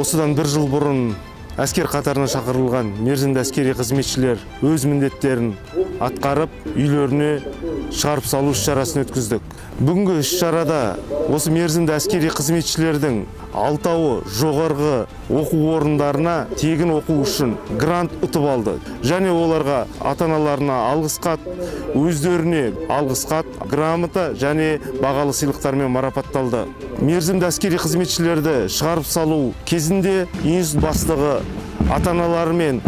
Осыдан бір жыл бұрын әскер қатарына шақырылған мерзімді әскери қызметшілер өз міндеттерін атқарып, үйлеріне шығарып салу іс-шарасын өткіздік. Бүгінгі іс-шарада осы мерзімді әскери қызметшілердің 6-ы жоғарғы оқу орындарына тегін оқу үшін грант ұтып алды. Және оларға ата-аналарына алғыс хат, өздеріне алғыс хат, грамота және бағалы сыйлықтармен марапатталды. Мерзімді әскери қызметшілерді шығарып салу кезінде институт бастығы ата-аналары мен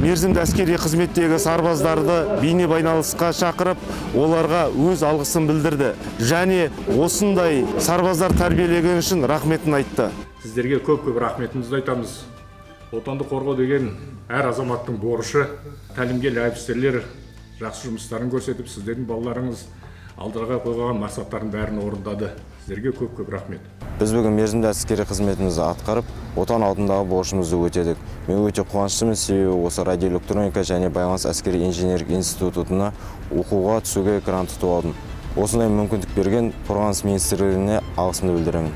мерзімді әскери қызметтегі сарбаздарды бейне байланысқа шақырып, оларға өз алғысын білдірді. Және осындай сарбаздар тәрбиелеген үшін рахметін айтты. Сіздерге көп-көп рахметімізді айтамыз. Отанды қорғау деген әр азаматтың борышы. Тәлімгер офицерлер жақсы жұмыстарын көрсетіп, сіздердің балаларыңыз алдыға қойған мақсаттардың бәрін орындады. Сіздерге көп-көп рахмет. Біз бүгін мерзімді әскери қызметімізді атқарып, отан алдындағы борышымызды өтедік. Мен өте қуаныштымын, себебі осы радиоэлектроника және байланыс әскери инженерлік институтына оқуға түсуге грант ұтып алдым. Осындай мүмкіндік берген қорғаныс министрлігіне алғысымды білдіремін.